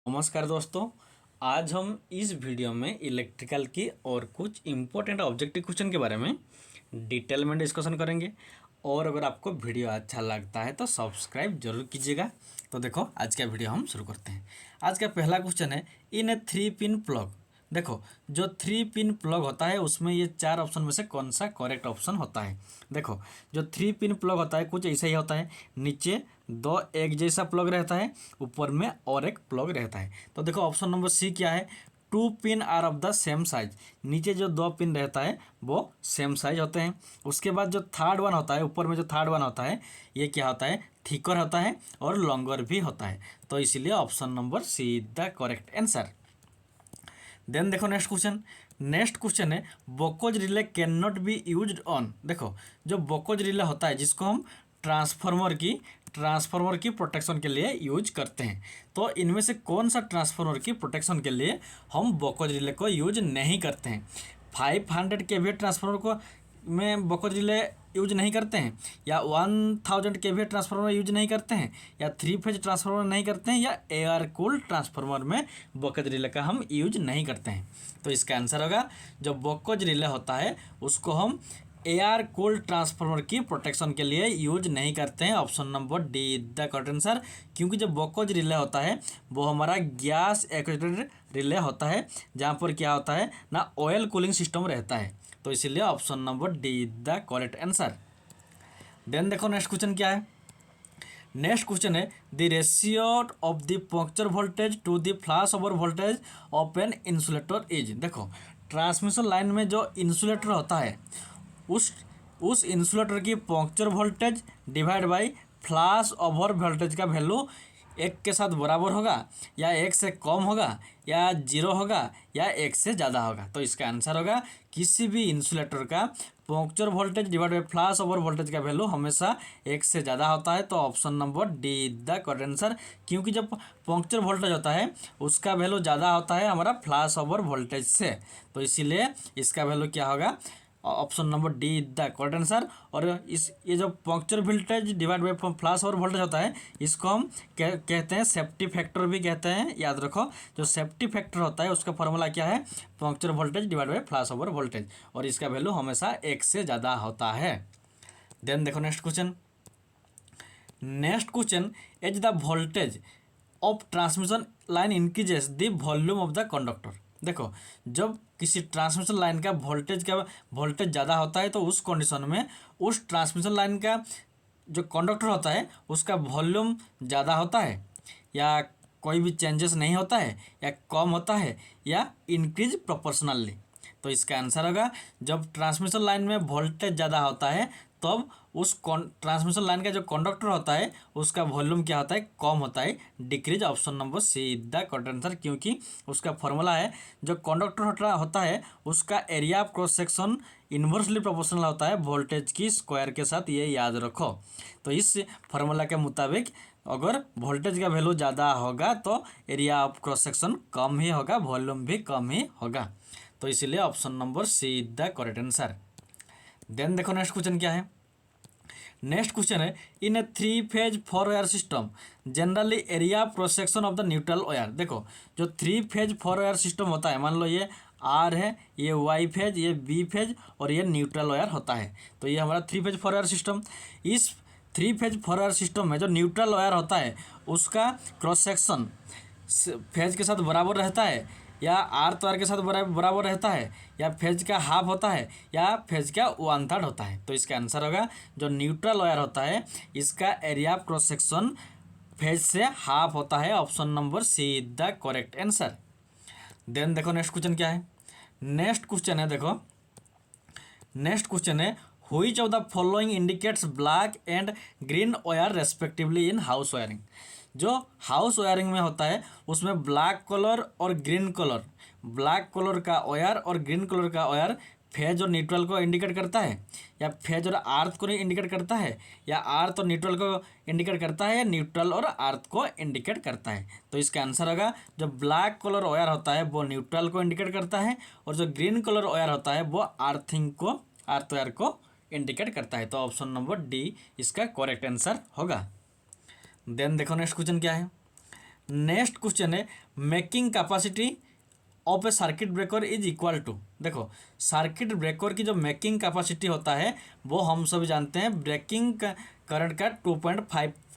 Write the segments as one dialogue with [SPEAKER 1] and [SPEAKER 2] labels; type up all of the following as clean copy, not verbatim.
[SPEAKER 1] नमस्कार दोस्तों। आज हम इस वीडियो में इलेक्ट्रिकल की और कुछ इम्पोर्टेंट ऑब्जेक्टिव क्वेश्चन के बारे में डिटेल में डिस्कशन करेंगे। और अगर आपको वीडियो अच्छा लगता है तो सब्सक्राइब जरूर कीजिएगा। तो देखो आज का वीडियो हम शुरू करते हैं। आज का पहला क्वेश्चन है, इन ए 3 पिन प्लग। देखो, जो 3 पिन प्लग होता है उसमें ये 4 ऑप्शन में से कौन सा करेक्ट ऑप्शन होता है। देखो, जो 3 पिन प्लग होता है कुछ ऐसा ही होता है। नीचे दो एक जैसा प्लग रहता है, ऊपर में और एक प्लग रहता है। तो देखो ऑप्शन नंबर सी क्या है, 2 pin are of the same size. नीचे जो 2 पिन रहता है वो सेम साइज होते हैं। उसके बाद जो थर्ड वन होता है, ऊपर में जो थर्ड वन होता है, ये क्या होता है, थिकर होता है और लॉन्गर भी होता है। तो इसलिए option number C is the correct answer. Then देखो नेक्स्ट क्वेश्चन है, Buchholz relay can not be used on. देखो, जो बोकोज रिले होता है जिसको हम ट्रांसफार्मर की प्रोटेक्शन के लिए यूज करते हैं, तो इनमें से कौन सा ट्रांसफार्मर की प्रोटेक्शन के लिए हम बोकोज रिले को यूज नहीं करते हैं। 500 केवीए ट्रांसफार्मर को में बोकोज रिले यूज नहीं करते हैं, या 1000 केवीए ट्रांसफार्मर यूज नहीं करते हैं, या 3 फेज ट्रांसफार्मर नहीं करते हैं, या एयर कूल्ड ट्रांसफार्मर में बोकोज रिले का हम यूज नहीं करते हैं। तो इसका आंसर होगा, जो बोकोज रिले होता है उसको हम एयर कूल्ड ट्रांसफार्मर की प्रोटेक्शन के लिए यूज नहीं करते हैं। Option number D the correct answer. क्योंकि जो बोकोज रिले होता है वो हमारा गैस एक्चुएटेड रिले होता है, जहाँ पर क्या होता है ना, ऑयल कूलिंग सिस्टम रहता है। तो इसीलिए option number D the correct answer. Then देखो नेक्स्ट क्वेश्चन क्या है। नेक्स्ट क्वेश्चन है, the ratio of the puncture voltage to the flash over voltage of an insulator is. देखो, ट्रांसमिशन लाइन में जो इंसुलेटर होता है उस उस इंसुलेटर की puncture voltage divide by flash over voltage का वैल्यू एक के साथ बराबर होगा, या एक से कम होगा, या जीरो होगा, या एक से ज़्यादा होगा। तो इसका आंसर होगा, किसी भी इंसुलेटर का puncture voltage divide by flash over voltage का वैल्यू हमेशा एक से ज़्यादा होता है। तो option number D the correct answer. क्योंकि जब पंक्चर वोल्टेज होता है उसका वैल्यू ज़्यादा होता है हमारा फ्लैश ओवर वोल्टेज से, तो इसीलिए इसका वैल्यू क्या होगा, option number D the correct answer. और ये जो puncture voltage divide by flash over voltage होता है इसको हम कहते हैं सेफ्टी फैक्टर भी कहते हैं। याद रखो, जो सेफ्टी फैक्टर होता है उसका फॉर्मूला क्या है, puncture voltage divide by flash over voltage, और इसका वैल्यू हमेशा एक से ज़्यादा होता है। देन देखो next question, as the voltage of transmission line increases the volume of the conductor. देखो, जब किसी ट्रांसमिशन लाइन का वोल्टेज ज़्यादा होता है तो उस कंडीशन में उस ट्रांसमिशन लाइन का जो कंडक्टर होता है उसका वॉल्यूम ज़्यादा होता है, या कोई भी चेंजेस नहीं होता है, या कम होता है, या इंक्रीज प्रोपोर्शनली। तो इसका आंसर होगा, जब ट्रांसमिशन लाइन में वोल्टेज ज़्यादा होता है तब उस ट्रांसमिशन लाइन का जो कंडक्टर होता है उसका वॉल्यूम क्या होता है, कम होता है, decrease. Option number C the correct answer. क्योंकि उसका फॉर्मूला है, जो कंडक्टर होता है उसका area of cross section inversely proportional होता है वोल्टेज की स्क्वायर के साथ, ये याद रखो। तो इस फार्मूला के मुताबिक अगर वोल्टेज का वैल्यू ज़्यादा होगा तो एरिया ऑफ क्रॉस सेक्शन कम ही होगा, वॉल्यूम भी कम ही होगा। तो इसीलिए option number C the correct answer. Then देखो नेक्स्ट क्वेश्चन क्या है। नेक्स्ट क्वेश्चन है, in a 3 phase 4 wire system generally area cross section of the neutral wire. देखो, जो 3 फेज 4 वायर सिस्टम होता है, मान लो ये आर है, ये वाई फेज, ये बी फेज, और ये न्यूट्रल वायर होता है। तो ये हमारा 3 फेज 4 वायर सिस्टम। इस 3 फेज 4 वायर सिस्टम में जो न्यूट्रल वायर होता है उसका क्रॉस सेक्शन फेज के साथ बराबर रहता है, या आर तार के साथ बराबर रहता है, या फेज का हाफ होता है, या फेज का 1/3 होता है। तो इसका आंसर होगा, जो न्यूट्रल वायर होता है इसका एरिया क्रॉस सेक्शन फेज से हाफ होता है। Option number C the correct answer. Then देखो नेक्स्ट क्वेश्चन क्या है। नेक्स्ट क्वेश्चन है, which of the following indicates black and green wire respectively in house wiring. जो हाउस वायरिंग में होता है उसमें ब्लैक कलर और ग्रीन कलर, ब्लैक कलर का वायर और ग्रीन कलर का वायर फेज और न्यूट्रल को इंडिकेट करता है, या फेज और अर्थ को इंडिकेट करता है, या अर्थ और न्यूट्रल को इंडिकेट करता है, या न्यूट्रल और अर्थ को इंडिकेट करता है। तो इसका आंसर होगा, जो ब्लैक कलर वायर होता है वो न्यूट्रल को इंडिकेट करता है, और जो ग्रीन कलर वायर होता है वो अर्थ वायर को इंडिकेट करता है। तो ऑप्शन नंबर डी इसका करेक्ट आंसर होगा। देन देखो नेक्स्ट क्वेश्चन क्या है। नेक्स्ट क्वेश्चन है making capacity of a circuit breaker is equal to. देखो सर्किट ब्रेकर की जो मेकिंग कैपेसिटी होता है वो हम सभी जानते हैं ब्रेकिंग करंट का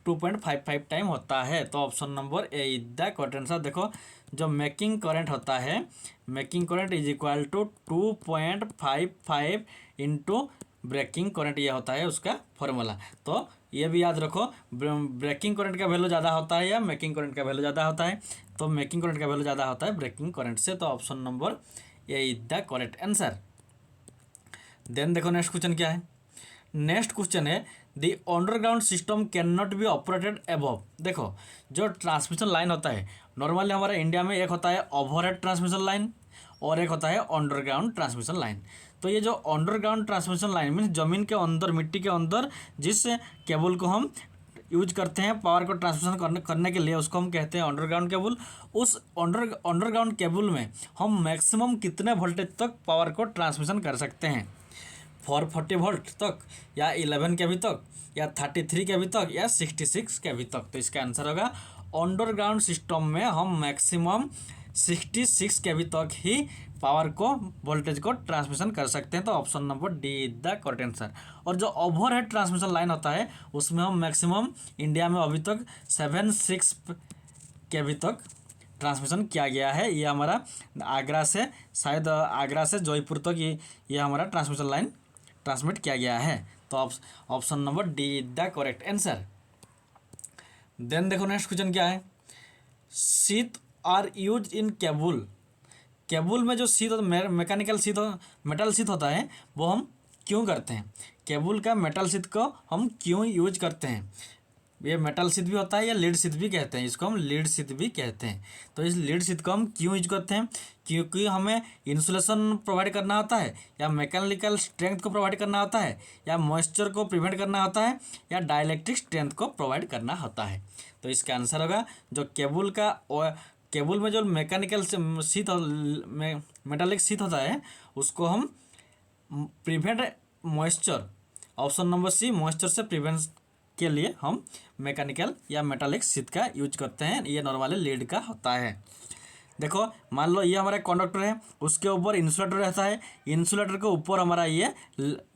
[SPEAKER 1] 2.55 टाइम होता है। तो option number A is the correct answer. देखो जो मेकिंग करंट होता है, making current is equal to 2.55 into breaking current, ये होता है उसका फॉर्मूला। तो ये भी याद रखो, ब्रेकिंग करंट का वैल्यू ज़्यादा होता है या मेकिंग करंट का वैल्यू ज़्यादा होता है। तो मेकिंग करंट का वैल्यू ज़्यादा होता है ब्रेकिंग करंट से। तो option number A is the correct answer. Then देखो नेक्स्ट क्वेश्चन क्या है। नेक्स्ट क्वेश्चन है the underground system can not be operated above. देखो जो ट्रांसमिशन लाइन होता है नॉर्मली हमारे इंडिया में एक होता है ओवरहेड ट्रांसमिशन लाइन और एक होता है अंडरग्राउंड ट्रांसमिशन लाइन। तो ये जो अंडरग्राउंड ट्रांसमिशन लाइन मीन्स जमीन के अंदर, मिट्टी के अंदर जिस केबल को हम यूज करते हैं पावर को ट्रांसमिशन करने के लिए, उसको हम कहते हैं अंडरग्राउंड केबल। उस अंडरग्राउंड केबल में हम मैक्सिमम कितने वोल्टेज तक पावर को ट्रांसमिशन कर सकते हैं? 440 वोल्ट तक, या 11 के भी तक, या 33 के भी तक, या 66 के भी तक। तो इसका आंसर होगा अंडरग्राउंड सिस्टम में हम मैक्सिमम 66 के भी तक ही पावर को, वोल्टेज को ट्रांसमिशन कर सकते हैं। तो option number D is the correct answer. और जो ओवरहेड ट्रांसमिशन लाइन होता है उसमें हम मैक्सिमम इंडिया में अभी तक 76 के भी तक ट्रांसमिशन किया गया है। ये हमारा आगरा से, शायद आगरा से जयपुर तक ये हमारा ट्रांसमिशन लाइन ट्रांसमिट किया गया है। तो option number D is the correct answer. Then देखो नेक्स्ट क्वेश्चन क्या है। Sheath are use in cable. Cable में जो sheath mechanical sheath, metal sheath होता है वो हम क्यों करते हैं? केबल का मेटल शीथ को हम क्यों यूज करते हैं? ये मेटल शीथ भी होता है या लीड शीथ भी कहते हैं, इसको हम लीड शीथ भी कहते हैं। तो इस लीड शीथ को हम क्यों यूज करते हैं? क्योंकि हमें इंसुलेशन प्रोवाइड करना होता है, या मैकेनिकल स्ट्रेंथ को प्रोवाइड करना होता है, या मॉइस्चर को प्रिवेंट करना होता है, या डाइलेक्ट्रिक स्ट्रेंथ को प्रोवाइड करना होता है। तो इसका आंसर होगा जो केबल में जो मैकेनिकल शीथ, मेटालिक शीथ होता है उसको हम prevent moisture, option number C, moisture से प्रिवेंट के लिए हम मैकेनिकल या मेटालिक शीथ का यूज करते हैं। ये नॉर्मली लीड का होता है। देखो मान लो ये हमारा कंडक्टर है, उसके ऊपर इंसुलेटर रहता है, इंसुलेटर के ऊपर हमारा ये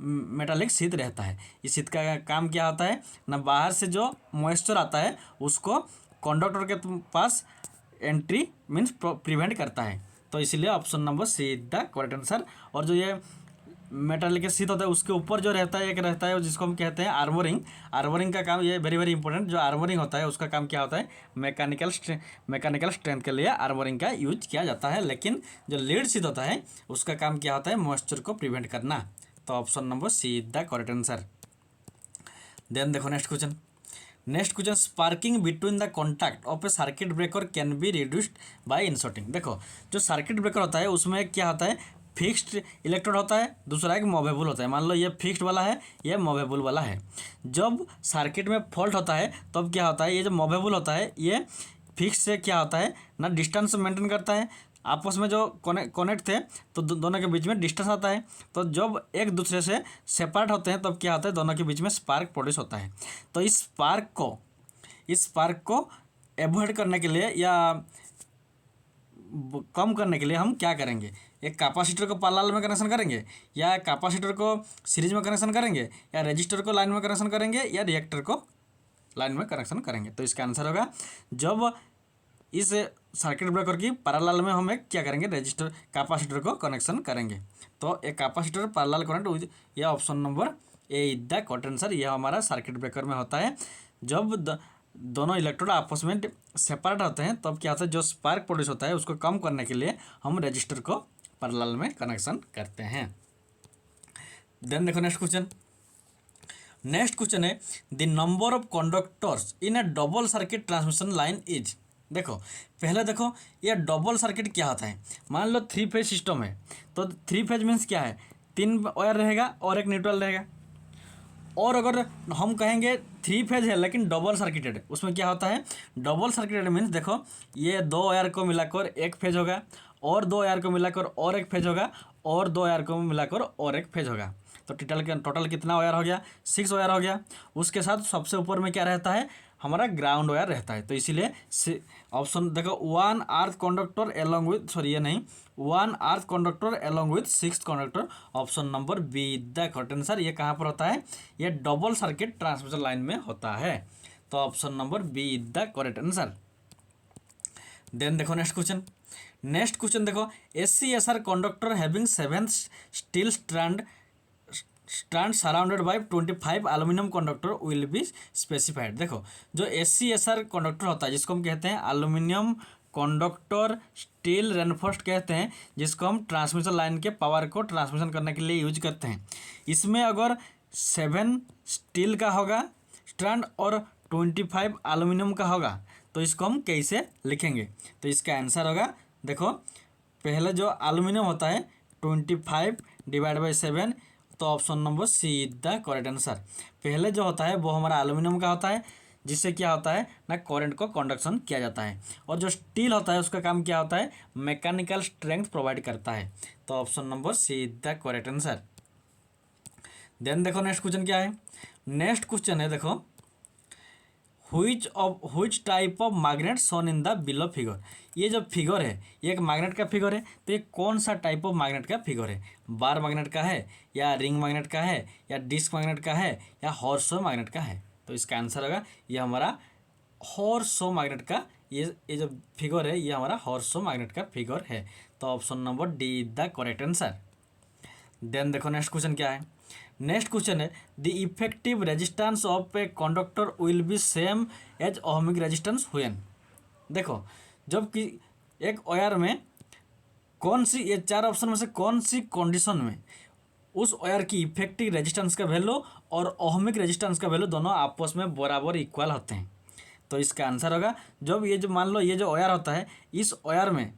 [SPEAKER 1] मेटालिक शीथ रहता है। इस शीथ का काम क्या होता है ना, बाहर से जो मॉइस्चर आता है उसको कंडक्टर के पास एंट्री मीन्स प्रिवेंट करता है। तो इसलिए option number C is the correct answer. और जो ये मेटालिक शीथ होता है उसके ऊपर जो रहता है, एक रहता है जिसको हम कहते हैं आर्मरिंग। आर्मरिंग का काम, ये वेरी वेरी इंपॉर्टेंट, जो आर्मरिंग होता है उसका काम क्या होता है, मैकेनिकल स्ट्रेंथ के लिए आर्मरिंग का यूज किया जाता है। लेकिन जो लीड शीथ होता है उसका काम क्या होता है, मॉइस्चर को प्रिवेंट करना। तो option number C is the correct answer. Then देखो next question. Next question, sparking between the contact of a circuit breaker can be reduced by inserting. देखो जो सर्किट ब्रेकर होता है उसमें क्या होता है, फिक्स्ड इलेक्ट्रोड होता है, दूसरा एक मूवेबल होता है। मान लो ये फिक्स्ड वाला है, ये मूवेबल वाला है। जब सर्किट में फॉल्ट होता है तब क्या होता है, ये जो मूवेबल होता है ये फिक्स से क्या होता है ना, डिस्टेंस मेंटेन करता है। आपस में जो कनेक्ट थे तो दोनों के बीच में डिस्टेंस आता है। तो जब एक दूसरे से सेपरेट होते हैं तब क्या होता है, दोनों के बीच में स्पार्क प्रोड्यूस होता है। तो इस स्पार्क को एवॉइड करने के लिए या कम करने के लिए हम क्या करेंगे, एक कैपेसिटर को पैरेलल में कनेक्शन करेंगे, या कैपेसिटर को सीरीज में कनेक्शन करेंगे, या रजिस्टर को लाइन में कनेक्शन करेंगे, या रिएक्टर को लाइन में कनेक्शन करेंगे। तो इसका आंसर होगा जब इस सर्किट ब्रेकर की पैरेलल में हम एक क्या करेंगे, रजिस्टर कैपेसिटर को कनेक्शन करेंगे। तो एक कैपेसिटर पैरेलल करंट, यह option number A is the correct answer. यह हमारा सर्किट ब्रेकर में होता है। जब दोनों इलेक्ट्रोड आपस में सेपरेट होते हैं तब क्या होता है, जो स्पार्क प्रोड्यूस होता है उसको कम करने के लिए हम रजिस्टर को पैरेलल में कनेक्शन करते हैं। देन देखो नेक्स्ट क्वेश्चन। नेक्स्ट क्वेश्चन है the number of conductors in A double circuit transmission line is. देखो पहले देखो ये डबल सर्किट क्या होता है। मान लो 3 फेज सिस्टम है, तो 3 फेज मीन्स क्या है, 3 वायर रहेगा और एक न्यूट्रल रहेगा। और अगर हम कहेंगे 3 फेज है लेकिन डबल सर्किटेड, उसमें क्या होता है, डबल सर्किटेड मीन्स देखो ये 2 वायर को मिलाकर 1 फेज होगा, और 2 वायर को मिलाकर और 1 फेज होगा, और 2 वायर को मिलाकर और 1 फेज होगा। तो टोटल कितना वायर हो गया, 6 वायर हो गया। उसके साथ सबसे ऊपर में क्या रहता है, हमारा ग्राउंड वायर रहता है। तो इसीलिए ऑप्शन देखो, one earth conductor along with, sorry ये नहीं, one earth conductor along with six conductor, option number B the correct answer. ये कहाँ पर होता है? ये डबल सर्किट ट्रांसमिशन लाइन में होता है। तो option number B the correct answer. Then देखो नेक्स्ट क्वेश्चन। नेक्स्ट क्वेश्चन देखो, SCSR conductor having 7 steel strand surrounded by 25 aluminium conductor will be specified. देखो जो SCSR कंडक्टर होता है जिसको हम कहते हैं एल्यूमिनियम कंडक्टर स्टील रेनफोर्स्ड कहते हैं, जिसको हम ट्रांसमिशन लाइन के पावर को ट्रांसमिशन करने के लिए यूज करते हैं। इसमें अगर 7 स्टील का होगा स्ट्रैंड और 25 एल्यूमिनियम का होगा तो इसको हम कैसे लिखेंगे? तो इसका आंसर होगा, देखो पहले जो एल्यूमिनियम होता है 25 डिवाइड बाई 7, तो option number C the correct answer. पहले जो होता है वो हमारा एल्यूमिनियम का होता है, जिससे क्या होता है ना, करंट को कंडक्शन किया जाता है। और जो स्टील होता है उसका काम क्या होता है? मैकेनिकल स्ट्रेंथ प्रोवाइड करता है। तो option number C the correct answer. Then देखो नेक्स्ट क्वेश्चन क्या है। नेक्स्ट क्वेश्चन है देखो, which type of magnet shown in the below figure. ये जो फिगर है ये एक मैग्नेट का फिगर है, तो ये कौन सा टाइप ऑफ मैग्नेट का फिगर है? बार मैग्नेट का है, या रिंग मैग्नेट का है, या डिस्क मैग्नेट का है, या हॉर्सो मैग्नेट का है? तो इसका आंसर होगा ये हमारा हॉर्सो मैग्नेट का, ये जो फिगर है ये हमारा हॉर्सो मैग्नेट का फिगर है। तो option number D the correct answer. Then देखो नेक्स्ट क्वेश्चन क्या है। नेक्स्ट क्वेश्चन है, the effective resistance of a conductor will be same as ohmic resistance when. देखो जबकि एक वायर में कौन सी, ये चार ऑप्शन में से कौन सी कंडीशन में उस वायर की इफेक्टिव रेजिस्टेंस का वैल्यू और ओहमिक रेजिस्टेंस का वैल्यू दोनों आपस में बराबर इक्वल होते हैं? तो इसका आंसर होगा, जब ये जो मान लो ये जो वायर होता है, इस वायर में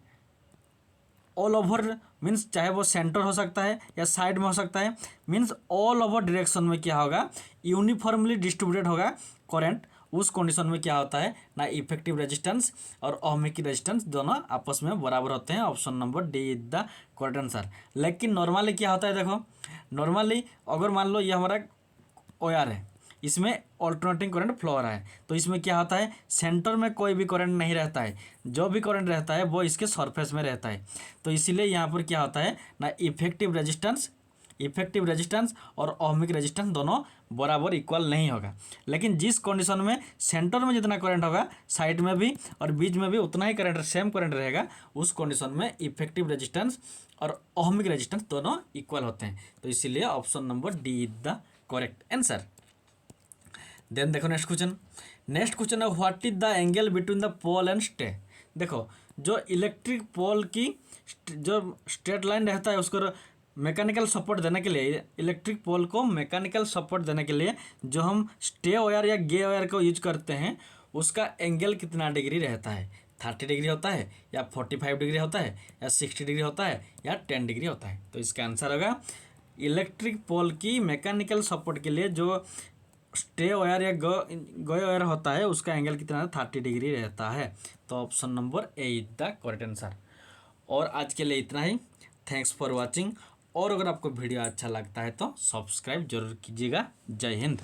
[SPEAKER 1] ऑल ओवर मीन्स चाहे वो सेंटर हो सकता है या साइड में हो सकता है, मीन्स ऑल ओवर डायरेक्शन में क्या होगा, यूनिफॉर्मली डिस्ट्रीब्यूटेड होगा करंट। उस कंडीशन में क्या होता है ना, इफेक्टिव रेजिस्टेंस और ओहमिक रेजिस्टेंस दोनों आपस में बराबर होते हैं। Option number D is the correct answer. लेकिन नॉर्मली क्या होता है, देखो नॉर्मली अगर मान लो ये हमारा वायर है, इसमें ऑल्टरनेटिंग करंट फ्लो हो रहा है, तो इसमें क्या होता है, सेंटर में कोई भी करंट नहीं रहता है, जो भी करंट रहता है वो इसके सरफेस में रहता है। तो इसीलिए यहाँ पर क्या होता है ना, इफेक्टिव रेजिस्टेंस और ओहमिक रेजिस्टेंस दोनों बराबर इक्वल नहीं होगा। लेकिन जिस कंडीशन में सेंटर में जितना करंट होगा साइड में भी और बीच में भी उतना ही करंट, सेम करंट रहेगा, उस कंडीशन में इफेक्टिव रेजिस्टेंस और ओहमिक रेजिस्टेंस दोनों इक्वल होते हैं। तो इसीलिए option number D is the correct answer. Then देखो नेक्स्ट क्वेश्चन है, what is the angle between the pole and stay. देखो जो इलेक्ट्रिक पोल की जो स्ट्रेट लाइन रहता है उसको मैकेनिकल सपोर्ट देने के लिए, इलेक्ट्रिक पोल को मैकेनिकल सपोर्ट देने के लिए जो हम स्टे वायर या गे वायर को यूज करते हैं, उसका एंगल कितना डिग्री रहता है? 30 डिग्री होता है, या 45 डिग्री होता है, या 60 डिग्री होता है, या 10 डिग्री होता है? तो इसका आंसर होगा, इलेक्ट्रिक पोल की मैकेनिकल सपोर्ट के लिए जो स्टे वायर या गो वायर होता है उसका एंगल कितना है? 30 डिग्री रहता है। तो option number A is the correct answer. और आज के लिए इतना ही। Thanks for watching. और अगर आपको वीडियो अच्छा लगता है तो सब्सक्राइब जरूर कीजिएगा। जय हिंद।